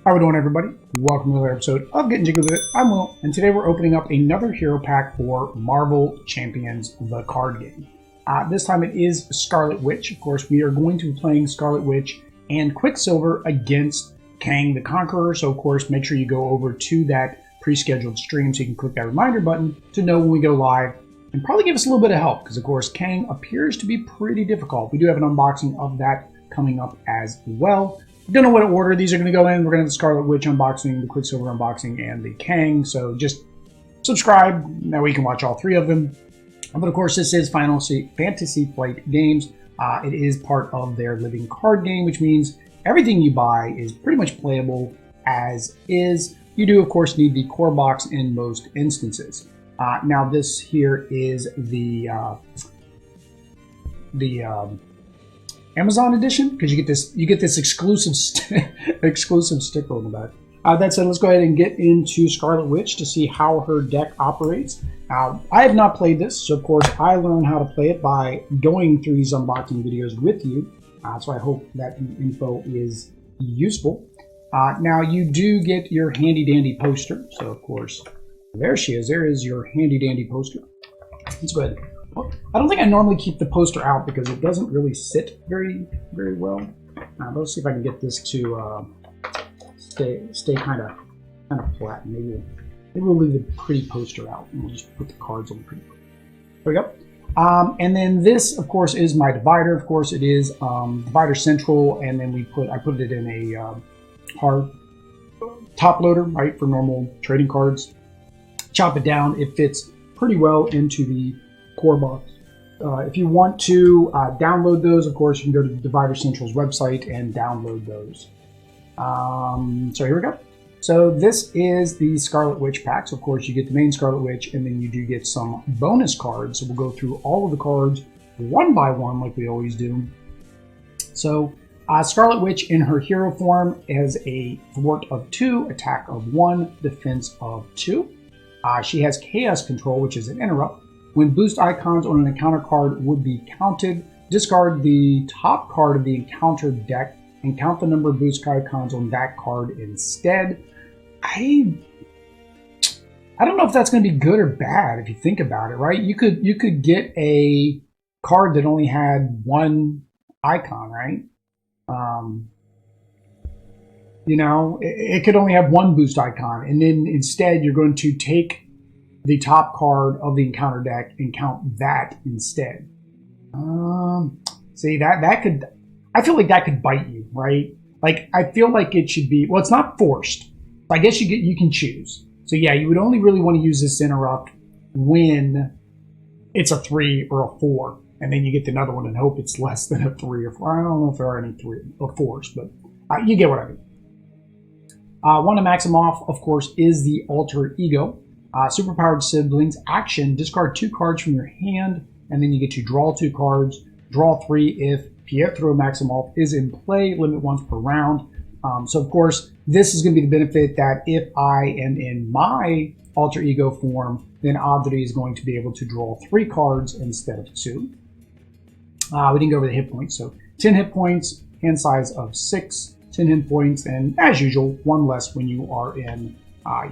How we doing, everybody? Welcome to another episode of Getting Jiggy With It. I'm Will, and today we're opening up another hero pack for Marvel Champions, the card game. This time it is Scarlet Witch. Of course, we are going to be playing Scarlet Witch and Quicksilver against Kang the Conqueror. So, of course, make sure you go over to that pre-scheduled stream so you can click that reminder button to know when we go live, and probably give us a little bit of help because, of course, Kang appears to be pretty difficult. We do have an unboxing of that coming up as well. Don't know what order these are going to go in. We're going to have the Scarlet Witch unboxing, the Quicksilver unboxing, and the Kang. So just subscribe. That way you can watch all three of them. But of course, this is Fantasy Flight Games. It is part of their living card game, which means everything you buy is pretty much playable as is. You do, of course, need the core box in most instances. Now, this here is the Amazon edition, because you get this exclusive exclusive sticker on the back. That said, let's go ahead and get into Scarlet Witch to see how her deck operates. I have not played this, so of course I learned how to play it by going through these unboxing videos with you. So I hope that info is useful. Now you do get your handy dandy poster. So of course, there she is. There is your handy dandy poster. Let's go ahead. I don't think I normally keep the poster out because it doesn't really sit very well. Let's see if I can get this to stay kind of flat. Maybe we'll leave the pretty poster out and we'll just put the cards on the pretty poster. There we go. And then this, of course, is my divider. Of course, it is divider central, and then I put it in a hard top loader, right, for normal trading cards. Chop it down. It fits pretty well into the core box. If you want to download those, of course, you can go to the Divider Central's website and download those. So here we go. So this is the Scarlet Witch pack. So of course you get the main Scarlet Witch, and then you do get some bonus cards. So we'll go through all of the cards one by one like we always do. So Scarlet Witch in her hero form has a thwart of 2, attack of 1, defense of 2. She has chaos control, which is an interrupt. When boost icons on an encounter card would be counted, discard the top card of the encounter deck and count the number of boost icons on that card instead. I don't know if that's going to be good or bad if you think about it, right? You could get a card that only had one icon, right? It could only have one boost icon, and then instead you're going to take the top card of the encounter deck and count that instead. See, that could, I feel like that could bite you, right? Like, I feel like it should be, well, it's not forced. I guess you can choose. So yeah, you would only really want to use this interrupt when it's a 3 or a 4, and then you get another one and hope it's less than a 3 or 4. I don't know if there are any 3 or 4s, but you get what I mean. Wanda Maximoff, of course, is the alter ego. Superpowered siblings action, discard 2 cards from your hand, and then you get to draw 2 cards, draw 3 if Pietro Maximoff is in play, limit once per round. So of course, this is going to be the benefit that if I am in my alter ego form, then Audrey is going to be able to draw 3 cards instead of 2. We didn't go over the hit points, so 10 hit points, hand size of 6, 10 hit points, and as usual, 1 less when you are in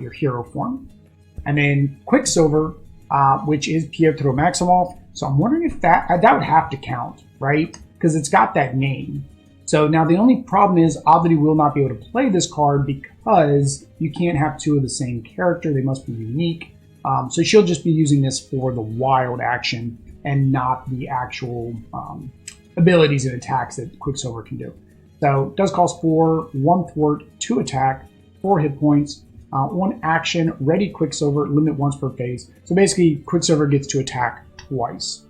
your hero form. And then Quicksilver, which is Pietro Maximoff. So I'm wondering if that would have to count, right? Because it's got that name. So now the only problem is Audrey will not be able to play this card because you can't have 2 of the same character. They must be unique. So she'll just be using this for the wild action and not the actual abilities and attacks that Quicksilver can do. So it does cost 4, 1 thwart, 2 attack, 4 hit points. 1 action, ready Quicksilver, limit once per phase. So basically, Quicksilver gets to attack twice.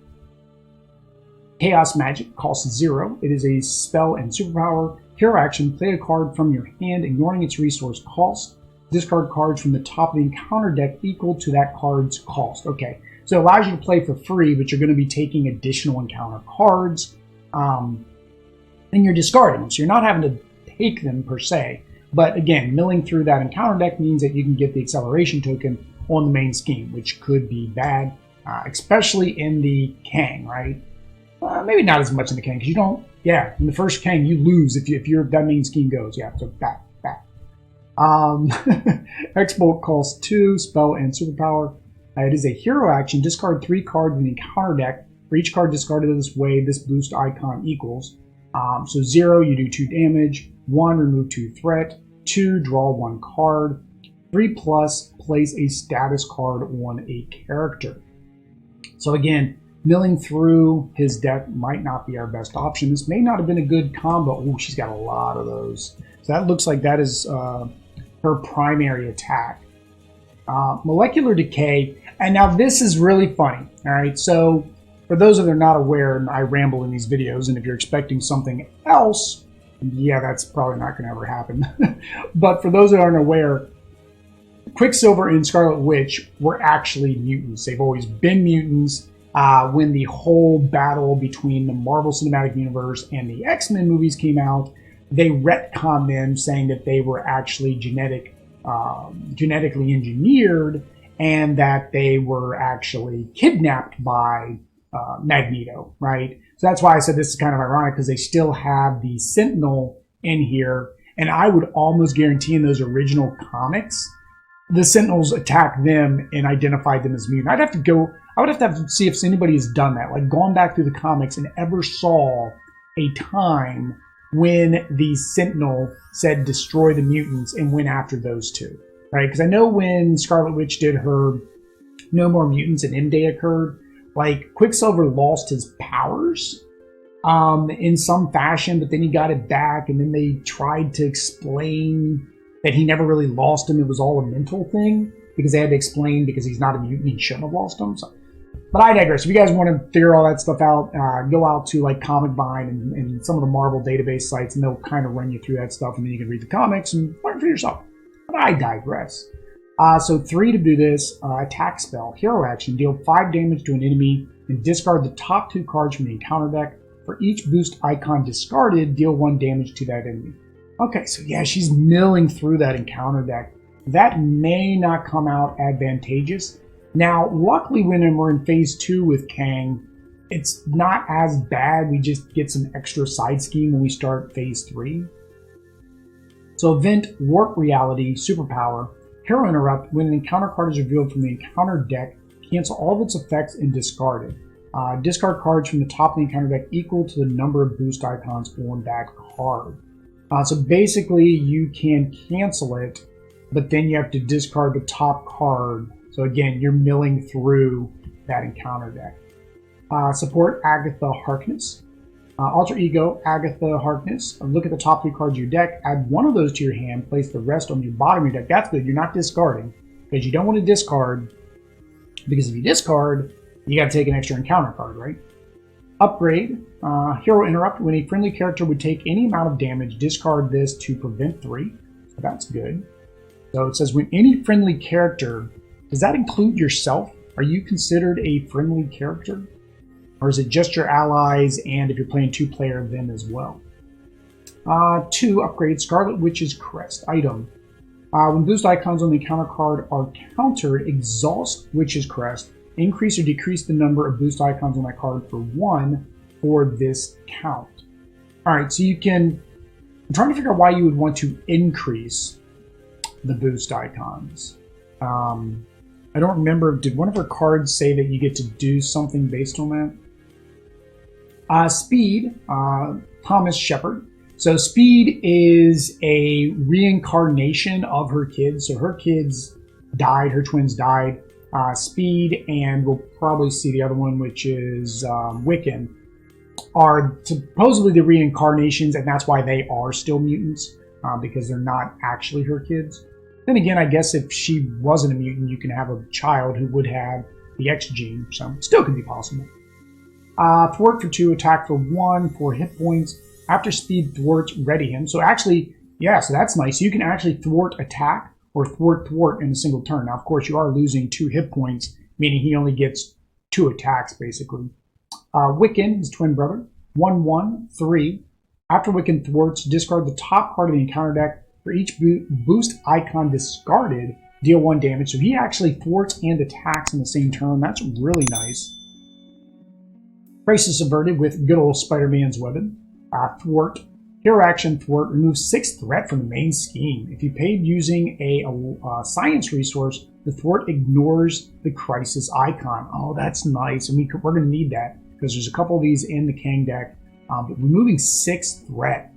Chaos Magic costs 0. It is a spell and superpower. Hero action, play a card from your hand, ignoring its resource cost. Discard cards from the top of the encounter deck equal to that card's cost. Okay, so it allows you to play for free, but you're going to be taking additional encounter cards, and you're discarding them. So you're not having to take them per se. But again, milling through that encounter deck means that you can get the acceleration token on the main scheme, which could be bad, especially in the Kang, right? Maybe not as much in the Kang, because you don't, in the first Kang, you lose if that main scheme goes. Yeah, so back. X-Bolt costs 2, spell and superpower. It is a hero action. Discard 3 cards in the encounter deck. For each card discarded this way, this boost icon equals. So 0, you do 2 damage. 1, remove 2 threat. 2, draw 1 card. 3 plus, place a status card on a character. So again, milling through his deck might not be our best option. This may not have been a good combo. Ooh, she's got a lot of those. So that looks like that is her primary attack. Molecular Decay. And now this is really funny. All right, so for those that are not aware, and I ramble in these videos, and if you're expecting something else, yeah, that's probably not going to ever happen. But for those that aren't aware, Quicksilver and Scarlet Witch were actually mutants. They've always been mutants. When the whole battle between the Marvel Cinematic Universe and the X-Men movies came out, they retconned them, saying that they were actually genetically engineered and that they were actually kidnapped by Magneto, right? So that's why I said this is kind of ironic, because they still have the Sentinel in here, and I would almost guarantee in those original comics, the Sentinels attacked them and identified them as mutant. I would have to see if anybody has done that, like gone back through the comics and ever saw a time when the Sentinel said destroy the mutants and went after those two, right? Because I know when Scarlet Witch did her No More Mutants and End Day occurred, like Quicksilver lost his powers in some fashion, but then he got it back, and then they tried to explain that he never really lost him. It was all a mental thing, because they had to explain because he's not a mutant, he shouldn't have lost him. So, but I digress. If you guys want to figure all that stuff out, go out to like Comic Vine and some of the Marvel database sites, and they'll kind of run you through that stuff, and then you can read the comics and learn for yourself. But I digress. So 3 to do this, attack spell, hero action, deal 5 damage to an enemy and discard the top 2 cards from the encounter deck. For each boost icon discarded, deal 1 damage to that enemy. Okay, so yeah, she's milling through that encounter deck. That may not come out advantageous. Now, luckily when we're in phase 2 with Kang, it's not as bad. We just get some extra side scheme when we start phase 3. So event Warp Reality, superpower, Hero Interrupt. When an encounter card is revealed from the encounter deck, cancel all of its effects and discard it. Discard cards from the top of the encounter deck equal to the number of boost icons on that card. So basically, you can cancel it, but then you have to discard the top card. So again, you're milling through that encounter deck. Support Agatha Harkness. Alter Ego, Agatha Harkness. Look at the top 3 cards of your deck. Add 1 of those to your hand. Place the rest on the bottom of your deck. That's good. You're not discarding, because you don't want to discard. Because if you discard, you got to take an extra encounter card, right? Upgrade, Hero Interrupt. When a friendly character would take any amount of damage, discard this to prevent 3. So that's good. So it says when any friendly character, does that include yourself? Are you considered a friendly character? Or is it just your allies, and if you're playing 2-player, them as well? 2, upgrade Scarlet Witch's Crest. Item. When boost icons on the encounter card are countered, exhaust Witch's Crest. Increase or decrease the number of boost icons on that card for 1 for this count. Alright, so you can... I'm trying to figure out why you would want to increase the boost icons. I don't remember, did one of her cards say that you get to do something based on that? Speed, Thomas Shepard. So Speed is a reincarnation of her kids. So her kids died, her twins died. Speed, and we'll probably see the other one, which is Wiccan, are supposedly the reincarnations, and that's why they are still mutants, because they're not actually her kids. Then again, I guess if she wasn't a mutant, you can have a child who would have the X gene, so still could be possible. Thwart for 2, attack for 1, 4 hit points. After Speed thwarts, ready him. So actually, yeah, so that's nice. You can actually thwart attack or thwart in a single turn. Now, of course, you are losing 2 hit points, meaning he only gets 2 attacks, basically. Wiccan, his twin brother, 1/1, 3. After Wiccan thwarts, discard the top card of the encounter deck. For each boost icon discarded, deal 1 damage. So he actually thwarts and attacks in the same turn. That's really nice. Crisis averted with good old Spider-Man's weapon. Thwart. Hero action thwart, remove 6 threat from the main scheme. If you paid using a science resource, the thwart ignores the crisis icon. Oh, that's nice, and we're going to need that because there's a couple of these in the Kang deck. But removing 6 threat,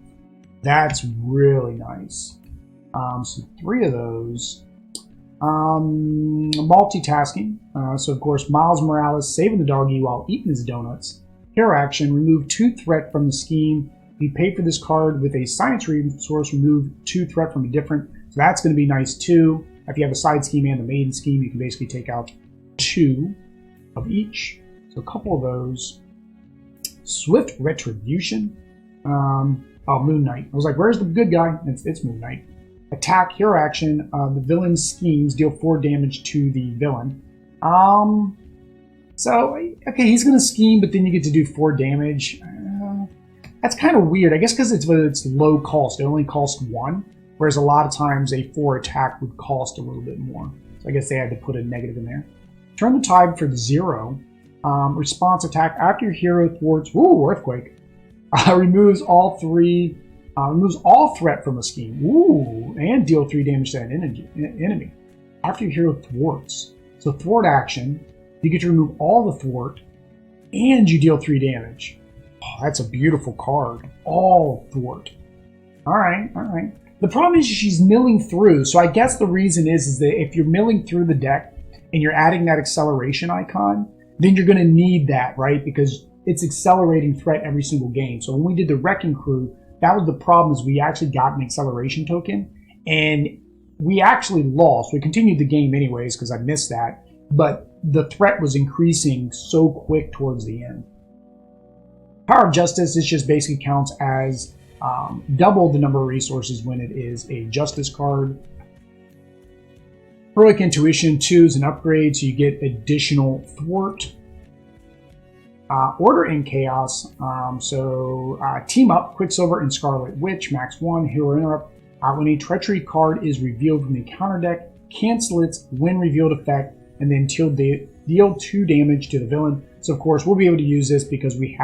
that's really nice. So 3 of those. Multitasking. So of course, Miles Morales saving the doggy while eating his donuts. Hero action, remove 2 threat from the scheme. If you pay for this card with a science resource, remove 2 threat from a different. So that's going to be nice too. If you have a side scheme and the main scheme, you can basically take out 2 of each. So a couple of those. Swift Retribution. Oh, Moon Knight. I was like, where's the good guy? It's Moon Knight. Attack, hero action. The villain's schemes deal 4 damage to the villain. So, okay, he's going to scheme, but then you get to do 4 damage. That's kind of weird. I guess because it's low cost. It only costs 1, whereas a lot of times a 4 attack would cost a little bit more. So I guess they had to put a negative in there. Turn the tide for the 0. Response attack. After your hero thwarts... Ooh, Earthquake. Removes all 3... removes all threat from a scheme. Ooh, and deal 3 damage to that enemy. After your hero thwarts. So thwart action, you get to remove all the thwart, and you deal 3 damage. Oh, that's a beautiful card. All thwart. Alright. The problem is she's milling through, so I guess the reason is that if you're milling through the deck, and you're adding that acceleration icon, then you're going to need that, right? Because it's accelerating threat every single game. So when we did the Wrecking Crew, that was the problem, is we actually got an acceleration token, and we actually lost. We continued the game anyways because I missed that, but the threat was increasing so quick towards the end. Power of Justice, this just basically counts as double the number of resources when it is a Justice card. Heroic Intuition 2 is an upgrade, so you get additional thwart. Order in Chaos, team up, Quicksilver and Scarlet Witch, max 1, hero interrupt. When a treachery card is revealed from the counter deck, cancel its when revealed effect, and then deal 2 damage to the villain. So of course we'll be able to use this because we're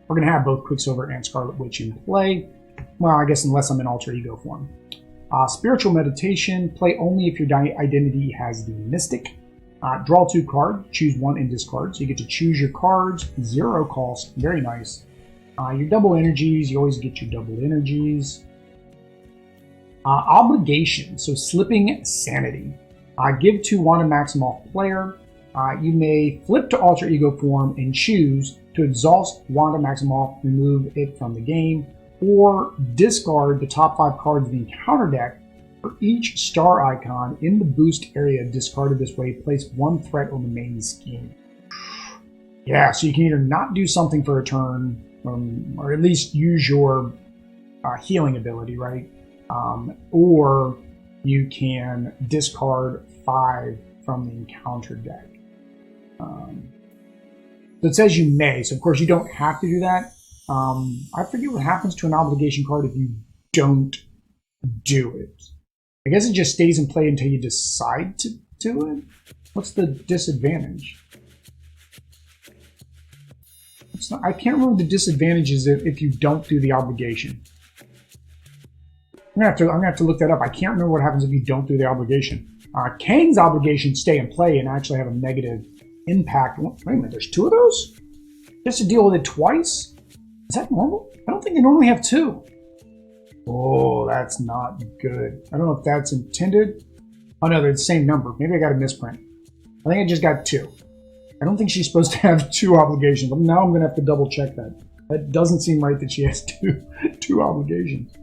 going to have both Quicksilver and Scarlet Witch in play. Well, I guess unless I'm in alter ego form. Spiritual Meditation, play only if your identity has the Mystic. Draw 2 cards, choose 1 and discard. So you get to choose your cards, 0 cost, very nice. Your double energies, you always get your double energies. Obligation, so slipping sanity. Give to Wanda Maximoff player. You may flip to alter ego form and choose to exhaust Wanda Maximoff, remove it from the game, or discard the top 5 cards of the encounter deck. For each star icon in the boost area discarded this way, place 1 threat on the main scheme. Yeah, so you can either not do something for a turn, or at least use your healing ability, right? Or you can discard 5 from the encounter deck. So it says you may, so of course you don't have to do that. I forget what happens to an obligation card if you don't do it. I guess it just stays in play until you decide to do it. What's the disadvantage? I can't remember the disadvantages if you don't do the obligation. I'm gonna have to look that up. I can't remember what happens if you don't do the obligation. Kang's obligations stay in play and actually have a negative impact. Wait a minute, there's 2 of those? Just to deal with it twice? Is that normal? I don't think they normally have 2. Oh, that's not good. I don't know if that's intended. Oh no, they're the same number. Maybe I got a misprint. I think I just got 2. I don't think she's supposed to have 2 obligations. Now I'm going to have to double check that. That doesn't seem right that she has two obligations.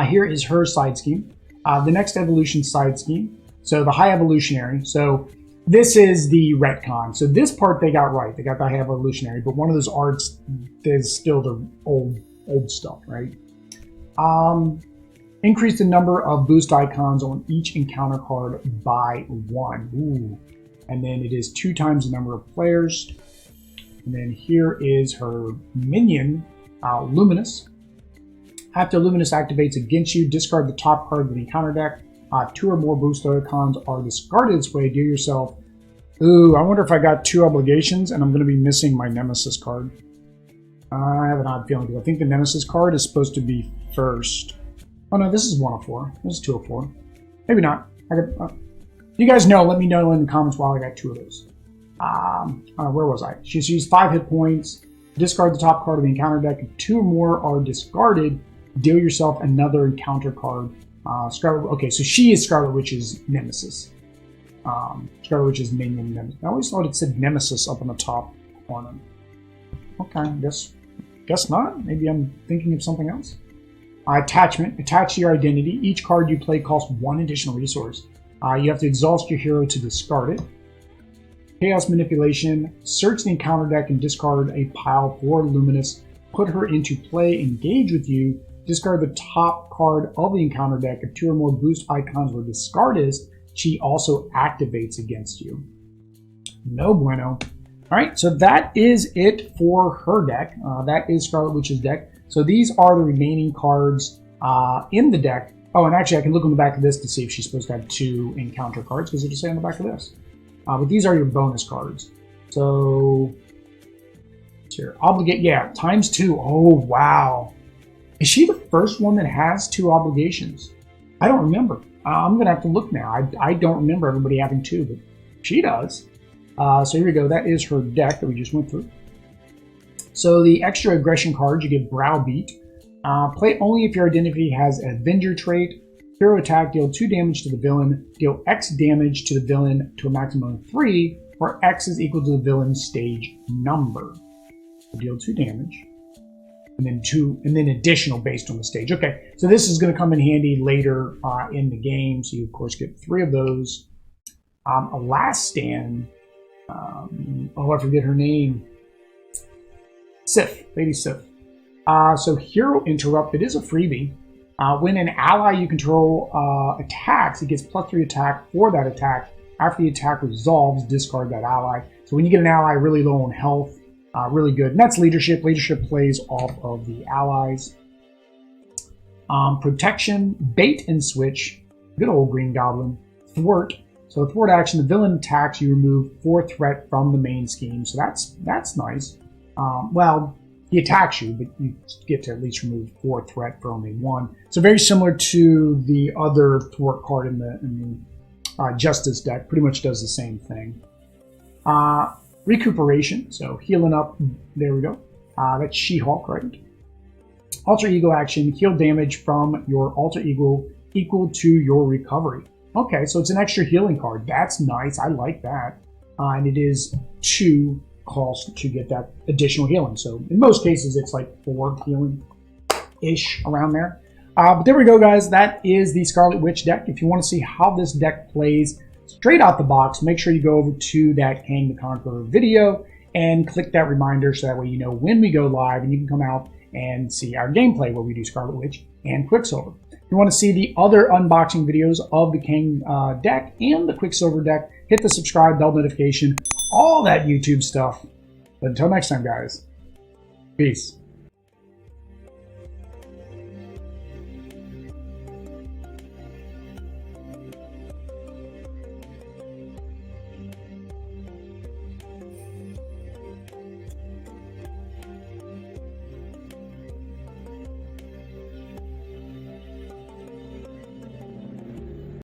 Here is her side scheme. The next evolution side scheme. So the High Evolutionary. So this is the retcon. So this part they got right. They got the High Evolutionary, but one of those arts is still the old stuff, right? Increase the number of boost icons on each encounter card by 1. Ooh. And then it is 2 times the number of players. And then here is her minion, Luminous. After Luminous activates against you, discard the top card of the encounter deck. 2 or more boost icons are discarded this way. Do yourself. Ooh, I wonder if I got 2 obligations and I'm going to be missing my Nemesis card. I have an odd feeling because I think the Nemesis card is supposed to be first. Oh no, this is 104. This is 204. Maybe not. You guys know, let me know in the comments why I got 2 of those. Where was I? She's used 5 hit points. Discard the top card of the encounter deck. If 2 or more are discarded, deal yourself another encounter card. Okay, so she is Scarlet Witch's Nemesis. Scarlet Witch's minion Nemesis. I always thought it said Nemesis up on the top corner. Okay, guess not. Maybe I'm thinking of something else. Attachment. Attach to your identity. Each card you play costs 1 additional resource. You have to exhaust your hero to discard it. Chaos Manipulation. Search the encounter deck and discard a pile for Luminous. Put her into play. Engage with you. Discard the top card of the encounter deck. If 2 or more boost icons were discarded, she also activates against you. No bueno. Alright, so that is it for her deck. That is Scarlet Witch's deck. So these are the remaining cards in the deck. Oh, and actually I can look on the back of this to see if she's supposed to have 2 encounter cards, because it'll say on the back of this. But these are your bonus cards. So, here, obligate, yeah, ×2. Oh, wow. Is she the first one that has 2 obligations? I don't remember. I'm going to have to look now. I don't remember everybody having 2, but she does. So here we go. That is her deck that we just went through. So the extra aggression cards, you get Browbeat. Play only if your identity has an Avenger trait. Hero attack, deal 2 damage to the villain. Deal X damage to the villain to a maximum of 3, where X is equal to the villain's stage number. So deal 2 damage. And then additional based on the stage. Okay, so this is going to come in handy later in the game. So you, of course, get 3 of those. A last stand. Oh, I forget her name. Sif, Lady Sif. So Hero Interrupt, it is a freebie. When an ally you control attacks, it gets +3 attack for that attack. After the attack resolves, discard that ally. So when you get an ally really low on health, really good. And that's Leadership. Leadership plays off of the allies. Protection, Bait and Switch. Good old Green Goblin. Thwart. So thwart action, the villain attacks, you remove 4 threat from the main scheme. So that's nice. Well, he attacks you, but you get to at least remove 4 threat for only 1. So very similar to the other thwart card in the Justice deck. Pretty much does the same thing. Recuperation, so healing up. There we go. That's She-Hulk, right? Alter Ego action, heal damage from your alter ego equal to your recovery. Okay, so it's an extra healing card. That's nice. I like that. And it is 2 cost to get that additional healing. So in most cases, it's like 4 healing-ish around there. But there we go, guys. That is the Scarlet Witch deck. If you want to see how this deck plays straight out the box, make sure you go over to that Kang the Conqueror video and click that reminder so that way you know when we go live and you can come out and see our gameplay where we do Scarlet Witch and Quicksilver. If you want to see the other unboxing videos of the Kang deck and the Quicksilver deck, hit the subscribe, bell notification, all that YouTube stuff. But until next time, guys, peace.